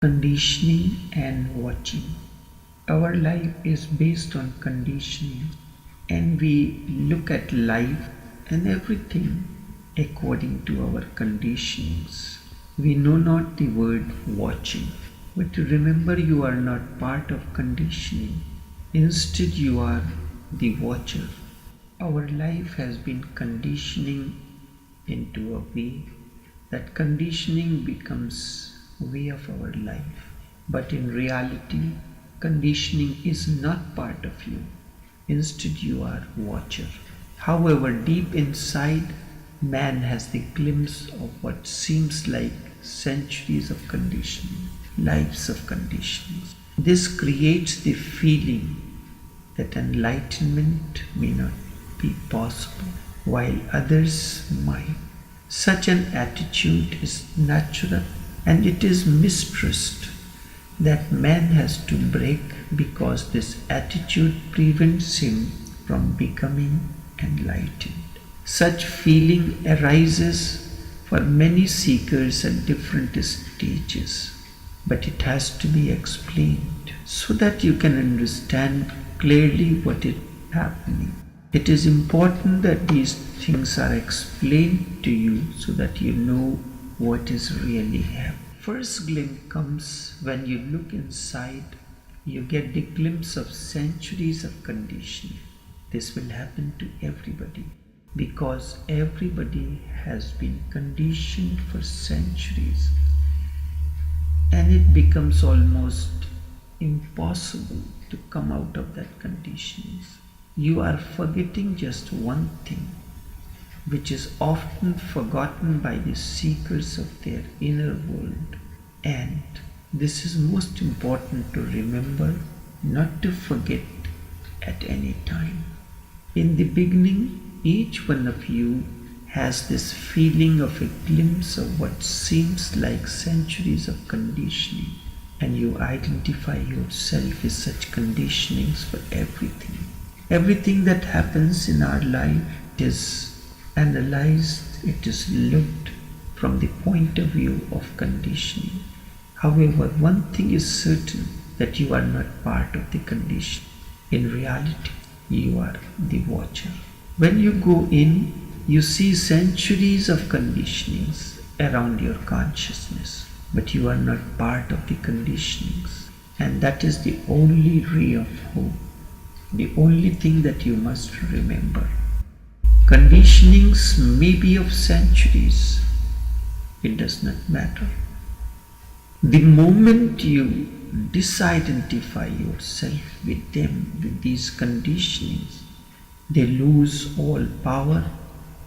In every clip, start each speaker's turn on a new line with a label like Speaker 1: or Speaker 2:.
Speaker 1: Conditioning and watching. Our life is based on conditioning, and we look at life and everything according to our conditionings. We know not the word watching, but remember you are not part of conditioning. Instead, you are the watcher. Our life has been conditioning into a way that conditioning becomes way of our life. But in reality, conditioning is not part of you. Instead, you are watcher. However, deep inside, man has the glimpse of what seems like centuries of conditioning, lives of conditioning. This creates the feeling that enlightenment may not be possible, while others might. Such an attitude is natural, and it is mistrust that man has to break, because this attitude prevents him from becoming enlightened. Such feeling arises for many seekers at different stages, but it has to be explained so that you can understand clearly what is happening. It is important that these things are explained to you so that you know what is really happening. First glimpse comes when you look inside. You get the glimpse of centuries of conditioning. This will happen to everybody because everybody has been conditioned for centuries, and it becomes almost impossible to come out of that conditioning. You are forgetting just one thing, which is often forgotten by the seekers of their inner world. And this is most important to remember, not to forget at any time. In the beginning, each one of you has this feeling of a glimpse of what seems like centuries of conditioning, and you identify yourself as such conditionings for everything. Everything that happens in our life is analyzed, it is looked from the point of view of conditioning. However, one thing is certain, that you are not part of the condition. In reality, you are the watcher. When you go in, you see centuries of conditionings around your consciousness, but you are not part of the conditionings. And that is the only ray of hope, the only thing that you must remember. Conditionings may be of centuries, it does not matter. The moment you disidentify yourself with them, with these conditionings, they lose all power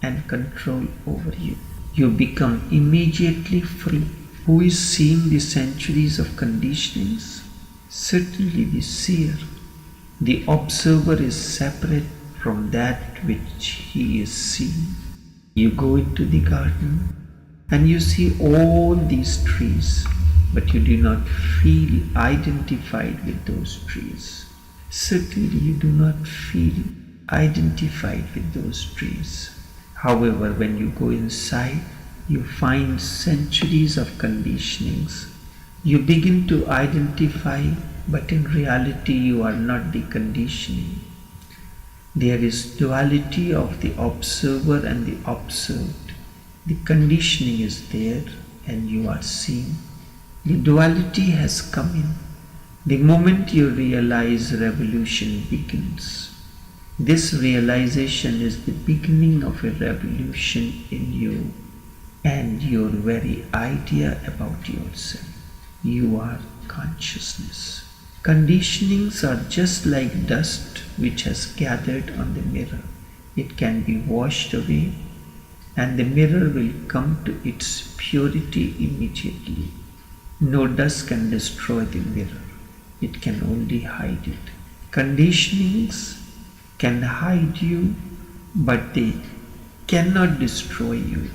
Speaker 1: and control over you. You become immediately free. Who is seeing the centuries of conditionings? Certainly the seer. The observer is separate from that which he is seeing. You go into the garden and you see all these trees, but you do not feel identified with those trees. Certainly you do not feel identified with those trees. However, when you go inside, you find centuries of conditionings. You begin to identify, but in reality you are not the conditioning. There is duality of the observer and the observed. The conditioning is there and you are seeing. The duality has come in. The moment you realize, revolution begins. This realization is the beginning of a revolution in you and your very idea about yourself. You are consciousness. Conditionings are just like dust which has gathered on the mirror. It can be washed away and the mirror will come to its purity immediately. No dust can destroy the mirror. It can only hide it. Conditionings can hide you, but they cannot destroy you.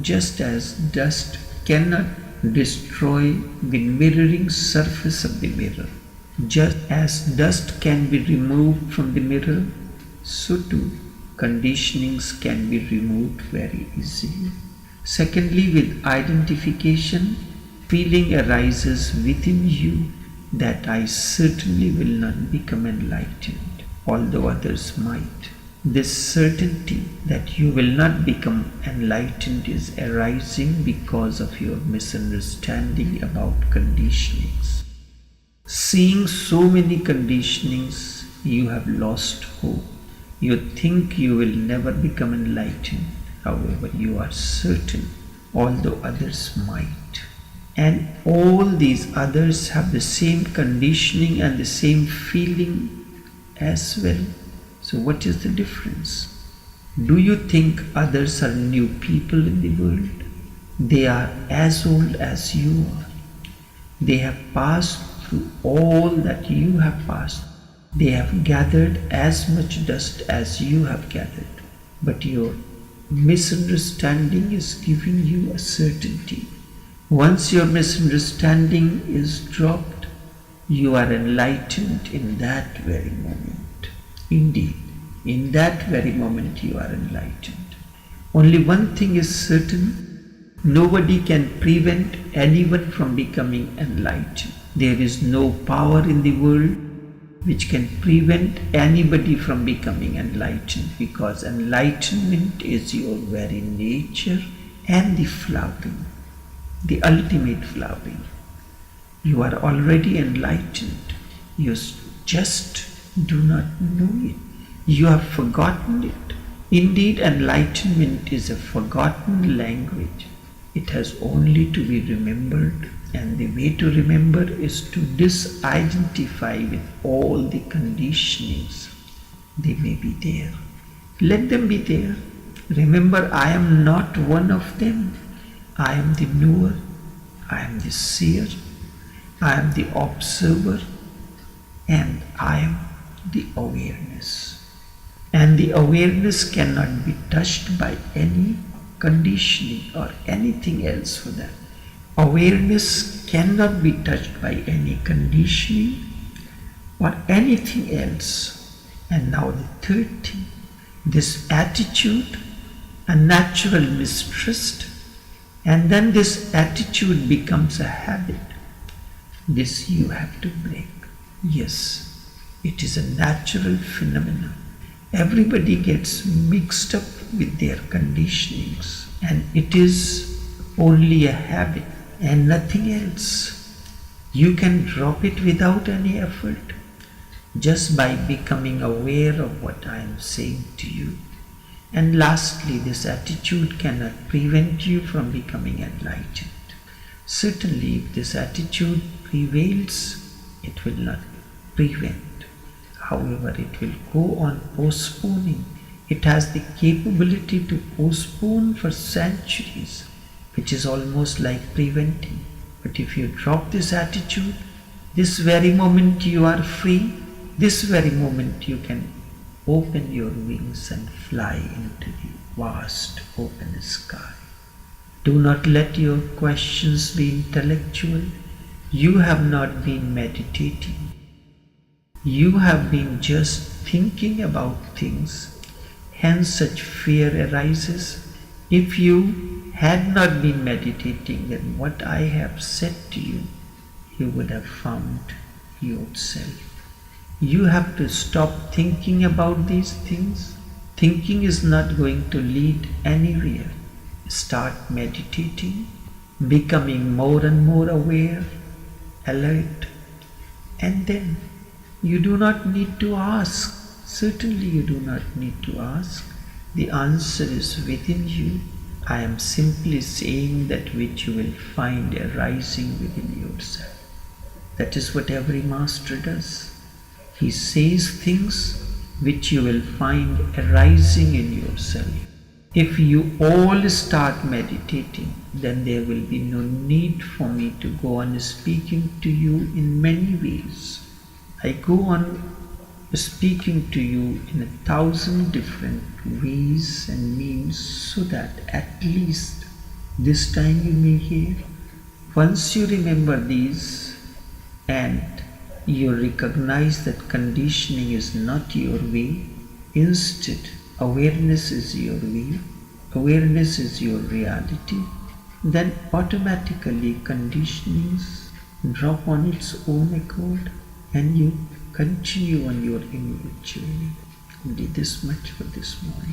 Speaker 1: Just as dust cannot destroy the mirroring surface of the mirror. Just as dust can be removed from the mirror, so too conditionings can be removed very easily. Secondly, with identification, feeling arises within you that I certainly will not become enlightened, although others might. This certainty that you will not become enlightened is arising because of your misunderstanding about conditionings. Seeing so many conditionings, you have lost hope. You think you will never become enlightened. However, you are certain, although others might. And all these others have the same conditioning and the same feeling as well. So what is the difference? Do you think others are new people in the world? They are as old as you are. They have passed through all that you have passed. They have gathered as much dust as you have gathered. But your misunderstanding is giving you a certainty. Once your misunderstanding is dropped, you are enlightened in that very moment. Indeed, in that very moment you are enlightened. Only one thing is certain: nobody can prevent anyone from becoming enlightened. There is no power in the world which can prevent anybody from becoming enlightened, because enlightenment is your very nature and the flowering, the ultimate flowering. You are already enlightened. You just do not know it. You have forgotten it. Indeed, enlightenment is a forgotten language. It has only to be remembered, and the way to remember is to disidentify with all the conditionings. They may be there. Let them be there. Remember, I am not one of them. I am the knower. I am the seer. I am the observer. And I am the awareness. And the awareness cannot be touched by any conditioning or anything else for that. Awareness cannot be touched by any conditioning or anything else. And now the third thing, this attitude, a natural mistrust, and then this attitude becomes a habit. This you have to break. Yes, it is a natural phenomenon. Everybody gets mixed up with their conditionings, and it is only a habit and nothing else. You can drop it without any effort, just by becoming aware of what I am saying to you. And lastly, this attitude cannot prevent you from becoming enlightened. Certainly, if this attitude prevails, it will not prevent. However, it will go on postponing. It has the capability to postpone for centuries, which is almost like preventing. But if you drop this attitude, this very moment you are free, this very moment you can open your wings and fly into the vast open sky. Do not let your questions be intellectual. You have not been meditating. You have been just thinking about things, hence such fear arises. If you had not been meditating, then what I have said to you, you would have found yourself. You have to stop thinking about these things. Thinking is not going to lead anywhere. Start meditating, becoming more and more aware, alert, and then you do not need to ask. Certainly you do not need to ask. The answer is within you. I am simply saying that which you will find arising within yourself. That is what every master does. He says things which you will find arising in yourself. If you all start meditating, then there will be no need for me to go on speaking to you in many ways. I go on speaking to you in 1,000 different ways and means, so that at least this time you may hear. Once you remember these and you recognize that conditioning is not your way, instead awareness is your way, awareness is your reality, then automatically conditionings drop on its own accord and you continue on your immediate journey. Only this much for this morning.